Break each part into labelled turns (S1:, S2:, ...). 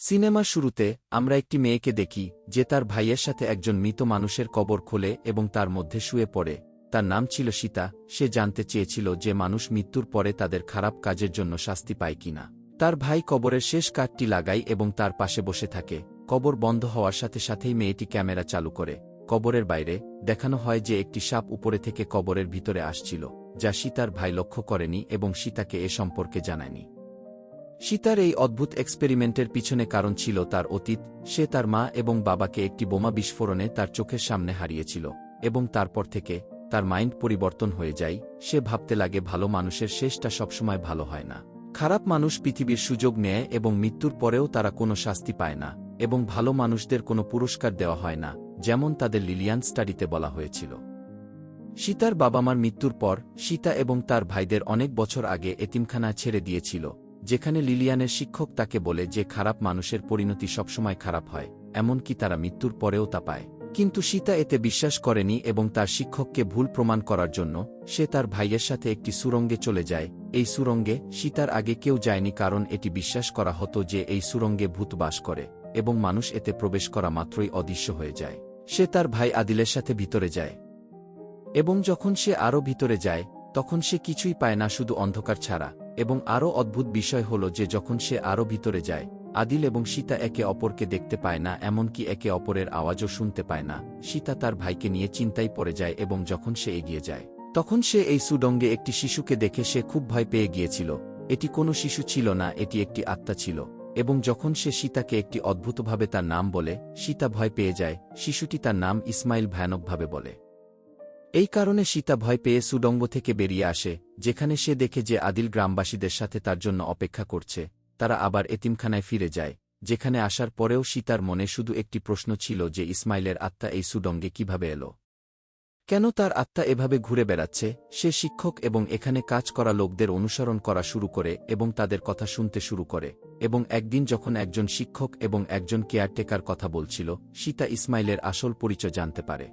S1: সিনেমার শুরুতে আমরা একটি মেয়েকে দেখি যে তার ভাইয়ের সাথে একজন মৃত মানুষের কবর খোলে এবং তার মধ্যে শুয়ে পড়ে। তার নাম ছিল সীতা। সে জানতে চেয়েছিল যে মানুষ মৃত্যুর পরে তাদের খারাপ কাজের জন্য শাস্তি পায় কিনা। তার ভাই কবরের শেষ কাঠটি লাগায় এবং তার পাশে বসে থাকে। কবর বন্ধ হওয়ার সাথে সাথেই মেয়েটি ক্যামেরা চালু করে। কবরের বাইরে দেখানো হয় যে একটি সাপ উপরে থেকে কবরের ভিতরে আসছিল, যা সীতার ভাই লক্ষ্য করেনি এবং সীতাকে এ সম্পর্কে জানায়নি। সীতার এই অদ্ভুত এক্সপেরিমেন্টের পিছনে কারণ ছিল তার অতীত। সে তার মা এবং বাবাকে একটি বোমা বিস্ফোরণে তার চোখের সামনে হারিয়েছিল এবং তারপর থেকে তার মাইন্ড পরিবর্তন হয়ে যায়। সে ভাবতে লাগে ভালো মানুষের শেষটা সবসময় ভালো হয় না। খারাপ মানুষ পৃথিবীর সুযোগ নেয় এবং মৃত্যুর পরেও তারা কোনো শাস্তি পায় না, এবং ভালো মানুষদের কোনো পুরস্কার দেওয়া হয় না, যেমন তাদের লিলিয়ান স্টাডিতে বলা হয়েছিল। সীতার বাবা মার মৃত্যুর পর সীতা এবং তার ভাইদের অনেক বছর আগে এতিমখানা ছেড়ে দিয়েছিল, যেখানে লিলিয়ানের শিক্ষক তাকে বলে যে খারাপ মানুষের পরিণতি সবসময় খারাপ হয়, এমনকি তারা মৃত্যুর পরেও তা পায়। কিন্তু সীতা এতে বিশ্বাস করেনি এবং তার শিক্ষককে ভুল প্রমাণ করার জন্য সে তার ভাইয়ের সাথে একটি সুড়ঙ্গে চলে যায়। এই সুড়ঙ্গে সীতার আগে কেউ যায়নি, কারণ এটি বিশ্বাস করা হতো যে এই সুড়ঙ্গে ভূত বাস করে এবং মানুষ এতে প্রবেশ করা মাত্রই অদৃশ্য হয়ে যায়। সে তার ভাই আদিলের সাথে ভিতরে যায় এবং যখন সে আরও ভিতরে যায় তখন সে কিছুই পায় না, শুধু অন্ধকার ছাড়া। এবং আরও অদ্ভুত বিষয় হল যে যখন সে আরও ভিতরে যায়, আদিল এবং সীতা একে অপরকে দেখতে পায় না, এমনকি একে অপরের আওয়াজও শুনতে পায় না। সীতা তার ভাইকে নিয়ে চিন্তায় পড়ে যায় এবং যখন সে এগিয়ে যায় তখন সে এই সুড়ঙ্গে একটি শিশুকে দেখে সে খুব ভয় পেয়ে গিয়েছিল। এটি কোনো শিশু ছিল না, এটি একটি আত্মা ছিল। এবং যখন সে সীতাকে একটি অদ্ভুতভাবে তার নাম বলে, সীতা ভয় পেয়ে যায়। শিশুটি তার নাম ইসমাইল ভয়ানকভাবে বলে। এই কারণে সীতা ভয় পেয়ে সুড়ঙ্গ থেকে বেরিয়ে আসে, যেখানে সে দেখে যে আদিল গ্রামবাসীদের সাথে তার জন্য অপেক্ষা করছে। তারা আবার এতিমখানায় ফিরে যায়, যেখানে আসার পরেও সীতার মনে শুধু একটি প্রশ্ন ছিল যে ইসমাইলের আত্মা এই সুড়ঙ্গে কিভাবে এলো, কেন তার আত্মা এভাবে ঘুরে বেড়াচ্ছে। সে শিক্ষক এবং এখানে কাজ করা লোকদের অনুসরণ করা শুরু করে এবং তাদের কথা শুনতে শুরু করে। এবং একদিন যখন একজন শিক্ষক এবং একজন কেয়ারটেকার কথা বলছিল, সীতা ইসমাইলের আসল পরিচয় জানতে পারে।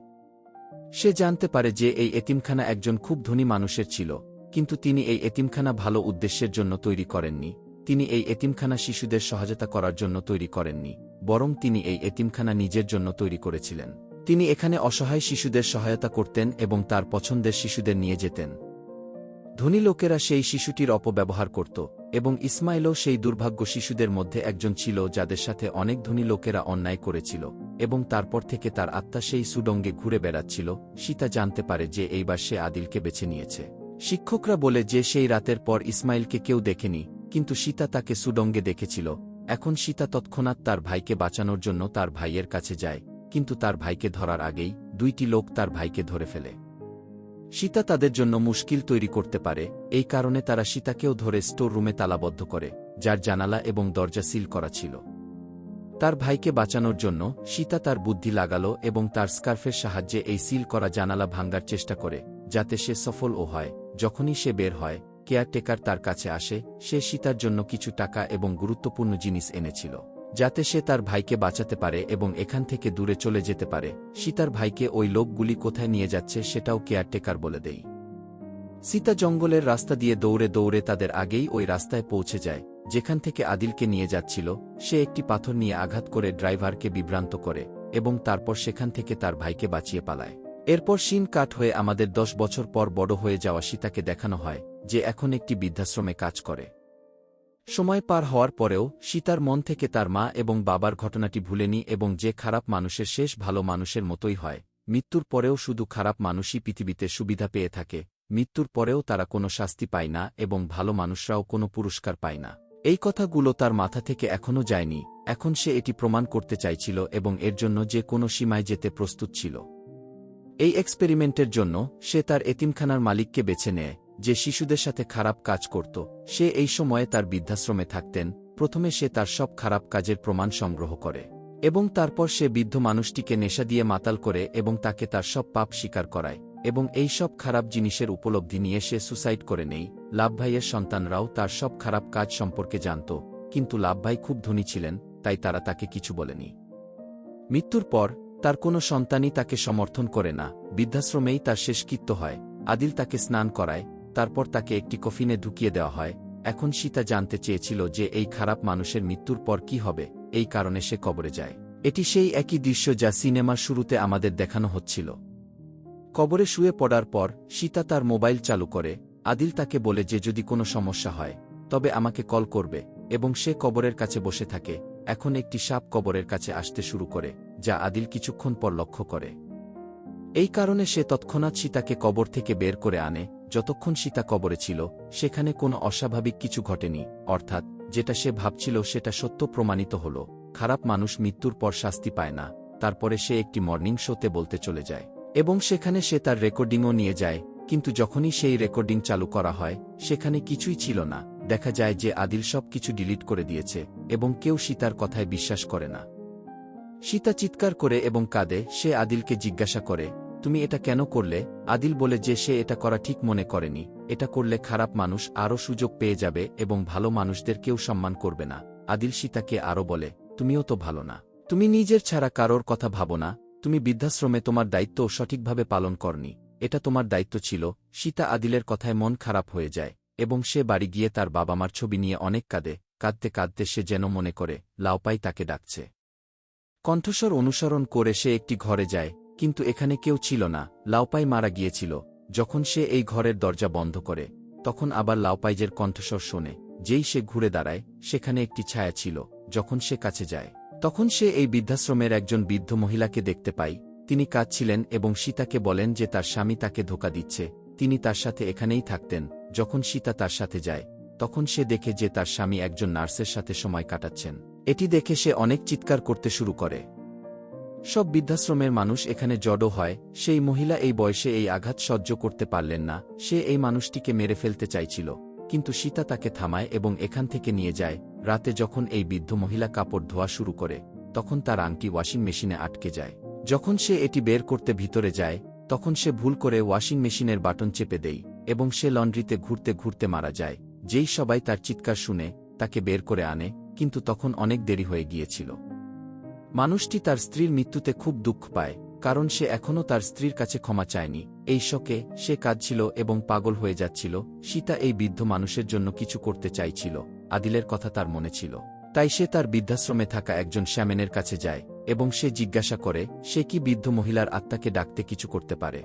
S1: সে জানতে পারে যে এই এতিমখানা একজন খুব ধনী মানুষের ছিল, কিন্তু তিনি এই এতিমখানা ভালো উদ্দেশ্যের জন্য তৈরি করেননি। তিনি এই এতিমখানা শিশুদের সহায়তা করার জন্য তৈরি করেননি, বরং তিনি এই এতিমখানা নিজের জন্য তৈরি করেছিলেন। তিনি এখানে অসহায় শিশুদের সহায়তা করতেন এবং তার পছন্দের শিশুদের নিয়ে যেতেন। ধনী লোকেরা সেই শিশুটির অপব্যবহার করত এবং ইসমাইলও সেই দুর্ভাগ্য শিশুদের মধ্যে একজন ছিল যাদের সাথে অনেক ধনী লোকেরা অন্যায় করেছিল। এবং তারপর থেকে তার আত্মা সেই সুড়ঙ্গে ঘুরে বেড়াচ্ছিল। সীতা জানতে পারে যে এইবার সে আদিলকে বেছে নিয়েছে। শিক্ষকরা বলে যে সেই রাতের পর ইসমাইলকে কেউ দেখেনি, কিন্তু সীতা তাকে সুড়ঙ্গে দেখেছিল। এখন সীতা তৎক্ষণাৎ তার ভাইকে বাঁচানোর জন্য তার ভাইয়ের কাছে যায়, কিন্তু তার ভাইকে ধরার আগেই দুইটি লোক তার ভাইকে ধরে ফেলে। সীতা তাদের জন্য মুশকিল তৈরি করতে পারে, এই কারণে তারা সীতাকেও ধরে স্টোর রুমে তালাবদ্ধ করে, যার জানালা এবং দরজা সিল করা ছিল। তার ভাইকে বাঁচানোর জন্য সীতা তার বুদ্ধি লাগালো এবং তার স্কার্ফের সাহায্যে এই সিল করা জানালা ভাঙার চেষ্টা করে, যাতে সে সফলও হয়। যখনই সে বের হয়, কেয়ারটেকার তার কাছে আসে। সে সীতার জন্য কিছু টাকা এবং গুরুত্বপূর্ণ জিনিস এনেছিল, যাতে সে তার ভাইকে বাঁচাতে পারে এবং এখান থেকে দূরে চলে যেতে পারে। সীতার ভাইকে ওই লোকগুলি কোথায় নিয়ে যাচ্ছে সেটাও কেয়ারটেকার বলে দেয়। সীতা জঙ্গলের রাস্তা দিয়ে দৌড়ে দৌড়ে তাদের আগেই ওই রাস্তায় পৌঁছে যায় যেখান থেকে আদিলকে নিয়ে যাচ্ছিল। সে একটি পাথর নিয়ে আঘাত করে ড্রাইভারকে বিভ্রান্ত করে এবং তারপর সেখান থেকে তার ভাইকে বাঁচিয়ে পালায়। এরপর সিন কাট হয়ে আমাদের 10 বছর পর বড় হয়ে যাওয়া সীতাকে দেখানো হয়, যে এখন একটি বৃদ্ধাশ্রমে কাজ করে। সময় পার হওয়ার পরেও সীতার মন থেকে তার মা এবং বাবার ঘটনাটি ভুলেনি এবং যে খারাপ মানুষের শেষ ভালো মানুষের মতোই হয়। মৃত্যুর পরেও শুধু খারাপ মানুষই পৃথিবীতে সুবিধা পেয়ে থাকে। মৃত্যুর পরেও তারা কোনো শাস্তি পায় না এবং ভালো মানুষরাও কোনো পুরস্কার পায় না। এই কথাগুলো তার মাথা থেকে এখনও যায়নি। এখন সে এটি প্রমাণ করতে চাইছিল এবং এর জন্য যে কোনো সীমায় যেতে প্রস্তুত ছিল। এই এক্সপেরিমেন্টের জন্য সে তার এতিমখানার মালিককে বেছে নেয়, যে শিশুদের সাথে খারাপ কাজ করত। সে এই সময়ে তার বৃদ্ধাশ্রমে থাকতেন। প্রথমে সে তার সব খারাপ কাজের প্রমাণ সংগ্রহ করে এবং তারপর সে বৃদ্ধ মানুষটিকে নেশা দিয়ে মাতাল করে এবং তাকে তার সব পাপ স্বীকার করায় এবং এই সব খারাপ জিনিসের উপলব্ধি নিয়ে সে সুসাইড করে নেয়। লাভ ভাইয়ের সন্তানরাও তার সব খারাপ কাজ সম্পর্কে জানত, কিন্তু লাভ ভাই খুব ধনী ছিলেন, তাই তারা তাকে কিছু বলেনি। মৃত্যুর পর তার কোনো সন্তানই তাকে সমর্থন করে না। বৃদ্ধাশ্রমেই তার শেষকৃত্য হয়। আদিল তাকে স্নান করায়, তারপর তাকে একটি কফিনে ঢুকিয়ে দেওয়া হয়। এখন সীতা জানতে চেয়েছিল যে এই খারাপ মানুষের মৃত্যুর পর কি হবে, এই কারণে সে কবরে যায়। এটি সেই একই দৃশ্য যা সিনেমার শুরুতে আমাদের দেখানো হচ্ছিল। কবরে শুয়ে পড়ার পর সীতা তার মোবাইল চালু করে। আদিল তাকে বলে যে যদি কোনো সমস্যা হয় তবে আমাকে কল করবে, এবং সে কবরের কাছে বসে থাকে। এখন একটি সাপ কবরের কাছে আসতে শুরু করে, যা আদিল কিছুক্ষণ পর লক্ষ্য করে। এই কারণে সে তৎক্ষণাৎ সীতাকে কবর থেকে বের করে আনে। যতক্ষণ সীতা কবরে ছিল সেখানে কোনো অস্বাভাবিক কিছু ঘটেনি, অর্থাৎ যেটা সে ভাবছিল সেটা সত্য প্রমাণিত হল। খারাপ মানুষ মৃত্যুর পর শাস্তি পায় না। তারপরে সে একটি মর্নিং শোতে বলতে চলে যায়, এবং সেখানে সে তার রেকর্ডিংও নিয়ে যায়। কিন্তু যখনই সেই রেকর্ডিং চালু করা হয় সেখানে কিছুই ছিল না। দেখা যায় যে আদিল সব কিছু ডিলিট করে দিয়েছে, এবং কেউ সীতার কথায় বিশ্বাস করে না। সীতা চিৎকার করে এবং কাঁদে। সে আদিলকে জিজ্ঞাসা করে, তুমি এটা কেন করলে? আদিল বলে যে সে এটা করা ঠিক মনে করেনি। এটা করলে খারাপ মানুষ আরও সুযোগ পেয়ে যাবে এবং ভালো মানুষদের কেউ সম্মান করবে না। আদিল সীতাকে আরও বলে, তুমিও তো ভালো না, তুমি নিজের ছাড়া কারোর কথা ভাবো না, তুমি বৃদ্ধাশ্রমে তোমার দায়িত্ব সঠিকভাবে পালন করনি, এটা তোমার দায়িত্ব ছিল। সীতা আদিলের কথায় মন খারাপ হয়ে যায়, এবং সে বাড়ি গিয়ে তার বাবা মার ছবি নিয়ে অনেক কাঁদে। কাঁদতে কাঁদতে সে যেন মনে করে লাউপাই তাকে ডাকছে। কণ্ঠস্বর অনুসরণ করে সে একটি ঘরে যায়, কিন্তু এখানে কেউ ছিল না। লাউপাই মারা গিয়েছিল। যখন সে এই ঘরের দরজা বন্ধ করে তখন আবার লাউপাইজের কণ্ঠস্বর শোনে। যেই সে ঘুরে দাঁড়ায় সেখানে একটি ছায়া ছিল। যখন সে কাছে যায় তখন সে এই বৃদ্ধাশ্রমের একজন বৃদ্ধ মহিলাকে দেখতে পায়। তিনি কাঁদছিলেন এবং সীতাকে বলেন যে তার স্বামী তাকে ধোঁকা দিচ্ছে, তিনি তার সাথে এখানেই থাকতেন। যখন সীতা তার সাথে যায় তখন সে দেখে যে তার স্বামী একজন নার্সের সাথে সময় কাটাচ্ছেন। এটি দেখে সে অনেক চিৎকার করতে শুরু করে। সব বৃদ্ধাশ্রমের মানুষ এখানে জড়ো হয়। সেই মহিলা এই বয়সে এই আঘাত সহ্য করতে পারলেন না। সে এই মানুষটিকে মেরে ফেলতে চাইছিল, কিন্তু সীতা তাকে থামায় এবং এখান থেকে নিয়ে যায়। রাতে যখন এই বৃদ্ধ মহিলা কাপড় ধোয়া শুরু করে তখন তার আংটি ওয়াশিং মেশিনে আটকে যায়। যখন সে এটি বের করতে ভিতরে যায় তখন সে ভুল করে ওয়াশিং মেশিনের বাটন চেপে দেয়, এবং সে লন্ড্রিতে ঘুরতে ঘুরতে মারা যায়। যেই সবাই তার চিৎকার শুনে তাকে বের করে আনে, কিন্তু তখন অনেক দেরি হয়ে গিয়েছিল। মানুষটি তার স্ত্রীর মৃত্যুতে খুব দুঃখ পায়, কারণ সে এখনও তার স্ত্রীর কাছে ক্ষমা চায়নি। এই শোকে সে কাঁদছিল এবং পাগল হয়ে যাচ্ছিল। সীতা এই বৃদ্ধ মানুষের জন্য কিছু করতে চাইছিল। আদিলের কথা তার মনে ছিল, তাই সে তার বৃদ্ধাশ্রমে থাকা একজন শ্যামেনের কাছে যায় এবং সে জিজ্ঞাসা করে সে কি বৃদ্ধ মহিলার আত্মাকে ডাকতে কিছু করতে পারে।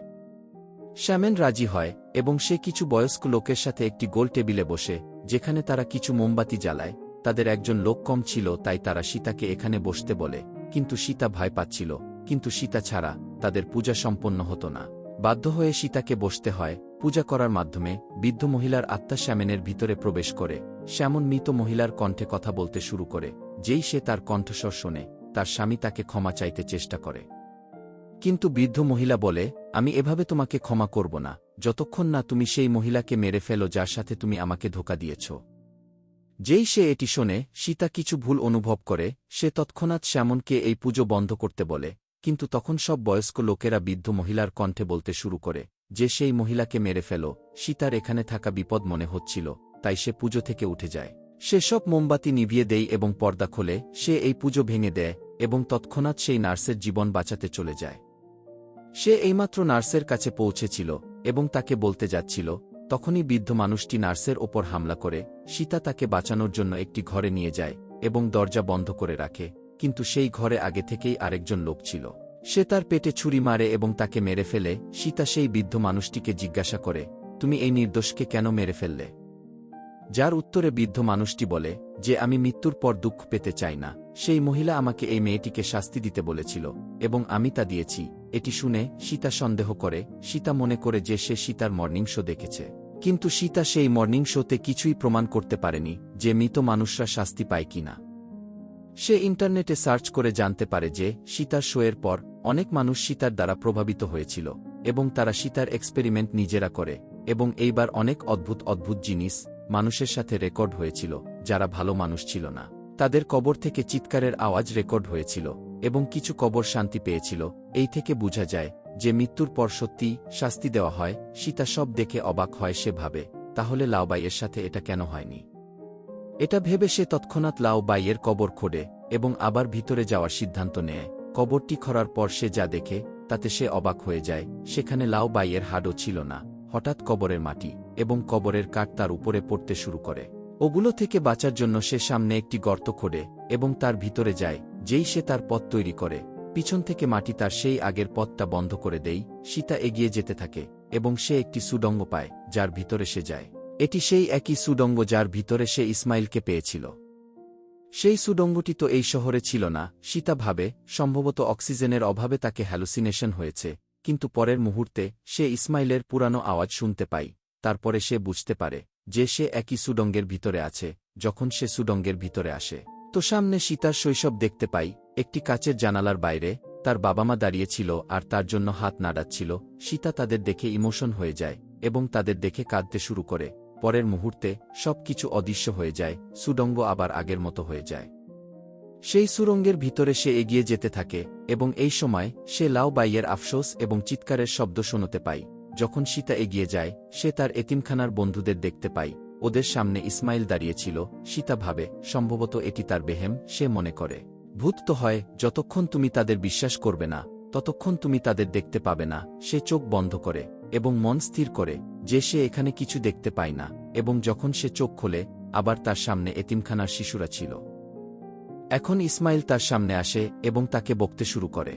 S1: শ্যামেন রাজি হয় এবং সে কিছু বয়স্ক লোকের সাথে একটি গোল টেবিলে বসে, যেখানে তারা কিছু মোমবাতি জ্বালায়। তাদের একজন লোক কম ছিল, তাই তারা সীতাকে এখানে বসতে বলে, কিন্তু সীতা ভয় পাচ্ছিল। কিন্তু সীতা ছাড়া তাদের পূজা সম্পন্ন হতো না। বাধ্য হয়ে সীতাকে বসতে হয়। পূজা করার মাধ্যমে বৃদ্ধ মহিলার আত্মা শ্যামেনের ভিতরে প্রবেশ করে। শ্যামন মৃত মহিলার কণ্ঠে কথা বলতে শুরু করে। যেই সে তার কণ্ঠস্বর শোনে তার স্বামী তাকে ক্ষমা চাইতে চেষ্টা করে, কিন্তু বৃদ্ধ মহিলা বলে, আমি এভাবে তোমাকে ক্ষমা করব না যতক্ষণ না তুমি সেই মহিলাকে মেরে ফেলো যার সাথে তুমি আমাকে ধোঁকা দিয়েছ। যেই সে এটি শোনে সীতা কিছু ভুল অনুভব করে। সে তৎক্ষণাৎ শ্যামনকে এই পুজো বন্ধ করতে বলে, কিন্তু তখন সব বয়স্ক লোকেরা বৃদ্ধ মহিলার কণ্ঠে বলতে শুরু করে যে সেই মহিলাকে মেরে ফেলো। সীতার এখানে থাকা বিপদ মনে হচ্ছিল, তাই সে পুজো থেকে উঠে যায়। সে সব মোমবাতি নিভিয়ে দেয় এবং পর্দা খোলে। সে এই পুজো ভেঙে দেয় এবং তৎক্ষণাৎ সেই নার্সের জীবন বাঁচাতে চলে যায়। সে এইমাত্র নার্সের কাছে পৌঁছেছিল এবং তাকে বলতে যাচ্ছিল, তখনই বৃদ্ধ মানুষটি নার্সের ওপর হামলা করে। সীতা তাকে বাঁচানোর জন্য একটি ঘরে নিয়ে যায় এবং দরজা বন্ধ করে রাখে, কিন্তু সেই ঘরে আগে থেকেই আরেকজন লোক ছিল। সে তার পেটে ছুরি মারে এবং তাকে মেরে ফেলে। সীতা সেই বৃদ্ধ মানুষটিকে জিজ্ঞাসা করে, তুমি এই নির্দোষকে কেন মেরে ফেললে? যার উত্তরে বৃদ্ধ মানুষটি বলে যে আমি মৃত্যুর পর দুঃখ পেতে চাই না। সেই মহিলা আমাকে এই মেয়েটিকে শাস্তি দিতে বলেছিল এবং আমি তা দিয়েছি। এটি শুনে সীতা সন্দেহ করে। সীতা মনে করে যে সে সীতার মর্নিং শো দেখেছে, কিন্তু সীতা সেই মর্নিং শোতে কিছুই প্রমাণ করতে পারেনি যে মৃত মানুষরা শাস্তি পায় কিনা। সে ইন্টারনেটে সার্চ করে জানতে পারে যে সীতার শোয়ের পর অনেক মানুষ সীতার দ্বারা প্রভাবিত হয়েছিল এবং তারা সীতার এক্সপেরিমেন্ট নিজেরা করে, এবং এইবার অনেক অদ্ভুত অদ্ভুত জিনিস মানুষের সাথে রেকর্ড হয়েছিল যারা ভালো মানুষ ছিল না। তাদের কবর থেকে চিৎকারের আওয়াজ রেকর্ড হয়েছিল এবং কিছু কবর শান্তি পেয়েছিল। এই থেকে বোঝা যায় যে মৃত্যুর পর সত্যি শাস্তি দেওয়া হয়। সীতা সব দেখে অবাক হয়। সে ভাবে, তাহলে লাউবাইয়ের সাথে এটা কেন হয়নি? এটা ভেবে সে তৎক্ষণাৎ লাউবাইয়ের কবর খোঁড়ে এবং আবার ভিতরে যাওয়ার সিদ্ধান্ত নেয়। কবরটি খোঁড়ার পর সে যা দেখে তাতে সে অবাক হয়ে যায়। সেখানে লাউবাইয়ের হাড়ও ছিল না। হঠাৎ কবরের মাটি এবং কবরের কাঠ তার উপরে পড়তে শুরু করে। ওগুলো থেকে বাঁচার জন্য সে সামনে একটি গর্ত খোঁড়ে এবং তার ভিতরে যায়। যেই সে তার পথ তৈরি করে, পিছন থেকে মাটি তার সেই আগের পথটা বন্ধ করে দেয়। সীতা এগিয়ে যেতে থাকে এবং সে একটি সুড়ঙ্গ পায় যার ভিতরে সে যায়। এটি সেই একই সুড়ঙ্গ যার ভিতরে সে ইসমাইলকে পেয়েছিল। সেই সুড়ঙ্গটি তো এই শহরে ছিল না। সীতা ভাবে, সম্ভবত অক্সিজেনের অভাবে তাকে হ্যালুসিনেশন হয়েছে। কিন্তু পরের মুহূর্তে সে ইসমাইলের পুরানো আওয়াজ শুনতে পায়। তারপরে সে বুঝতে পারে যে সে একই সুড়ঙ্গের ভিতরে আছে। যখন সে সুড়ঙ্গের ভিতরে আসে, তো সামনে সীতার শৈশব দেখতে পাই। একটি কাচের জানালার বাইরে তার বাবা মা দাঁড়িয়েছিল আর তার জন্য হাত নাড়াচ্ছিল। সীতা তাদের দেখে ইমোশন হয়ে যায় এবং তাদের দেখে কাঁদতে শুরু করে। পরের মুহূর্তে সবকিছু অদৃশ্য হয়ে যায়, সুড়ঙ্গ আবার আগের মতো হয়ে যায়। সেই সুড়ঙ্গের ভিতরে সে এগিয়ে যেতে থাকে এবং এই সময় সে লাও বাইয়ের আফসোস এবং চিৎকারের শব্দ শুনতে পায়। যখন সীতা এগিয়ে যায়, সে তার এতিমখানার বন্ধুদের দেখতে পায়। ওদের সামনে ইসমাইল দাঁড়িয়েছিল। সীতা ভাবে, সম্ভবত এটি তার বেহেম। সে মনে করে, ভূত তো হয়, যতক্ষণ তুমি তাদের বিশ্বাস করবে না ততক্ষণ তুমি তাদের দেখতে পাবে না। সে চোখ বন্ধ করে এবং মন স্থির করে যে সে এখানে কিছু দেখতে পায় না। এবং যখন সে চোখ খোলে, আবার তার সামনে এতিমখানার শিশুরা ছিল। এখন ইসমাইল তার সামনে আসে এবং তাকে বকতে শুরু করে।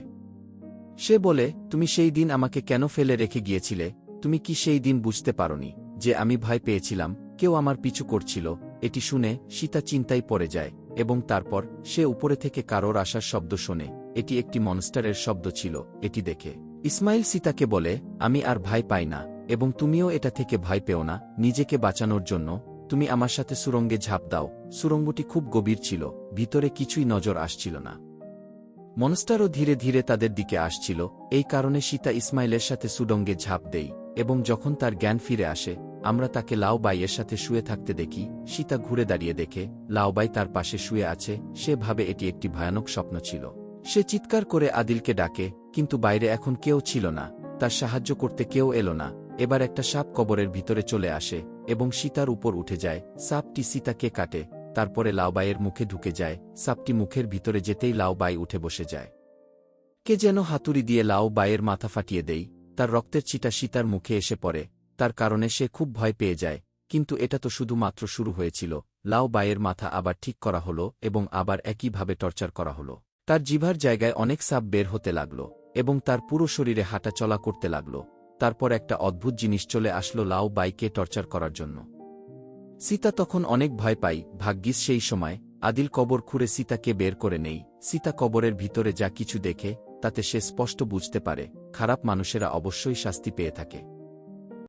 S1: সে বলে, তুমি সেই দিন আমাকে কেন ফেলে রেখে গিয়েছিলে? তুমি কি সেই দিন বুঝতে পারোনি যে আমি ভয় পেয়েছিলাম, কেউ আমার পিছু করছিল? এটি শুনে সীতা চিন্তায় পড়ে যায় এবং তারপর সে উপরে থেকে কারোর আসার শব্দ শোনে। এটি একটি মনস্টারের শব্দ ছিল। এটি দেখে ইসমাইল সীতাকে বলে, আমি আর ভয় পাই না এবং তুমিও এটা থেকে ভয় পেও না। নিজেকে বাঁচানোর জন্য তুমি আমার সাথে সুড়ঙ্গে ঝাঁপ দাও। সুড়ঙ্গটি খুব গভীর ছিল, ভিতরে কিছুই নজর আসছিল না। মনস্টারও ধীরে ধীরে তাদের দিকে আসছিল। এই কারণে সীতা ইসমাইলের সাথে সুড়ঙ্গে ঝাঁপ দেয় এবং যখন তার জ্ঞান ফিরে আসে, আমরা তাকে লাও বাইয়ের সাথে শুয়ে থাকতে দেখি। সীতা ঘুরে দাঁড়িয়ে দেখে লাওবাই তার পাশে শুয়ে আছে। সে ভাবে এটি একটি ভয়ানক স্বপ্ন ছিল। সে চিৎকার করে আদিলকে ডাকে, কিন্তু বাইরে এখন কেউ ছিল না। তার সাহায্য করতে কেউ এলো না। এবার একটা সাপ কবরের ভিতরে চলে আসে এবং সীতার উপর উঠে যায়। সাপটি সীতাকে কাটে, তারপরে লাওবাইয়ের মুখে ঢুকে যায়। সাপটি মুখের ভিতরে যেতেই লাওবাই উঠে বসে যায়। কে যেন হাতুড়ি দিয়ে লাওবাইয়ের মাথা ফাটিয়ে দেয়। তার রক্তের ছিটা সীতার মুখে এসে পড়ে। তার কারণে সে খুব ভয় পেয়ে যায়। কিন্তু এটা তো শুধুমাত্র শুরু হয়েছিল। লাওবাইয়ের মাথা আবার ঠিক করা হলো এবং আবার একইভাবে টর্চার করা হলো। তার জিভার জায়গায় অনেক সাপ বের হতে লাগল এবং তার পুরো শরীরে হাঁটা চলা করতে লাগল। তারপর একটা অদ্ভুত জিনিস চলে আসলো লাওবাইকে টর্চার করার জন্য। সীতা তখন অনেক ভয় পায়। ভাগ্যিস সেই সময় আদিল কবর খুঁড়ে সীতাকে বের করে নেই। সীতা কবরের ভিতরে যা কিছু দেখে তাতে সে স্পষ্ট বুঝতে পারে, খারাপ মানুষেরা অবশ্যই শাস্তি পেয়ে থাকে।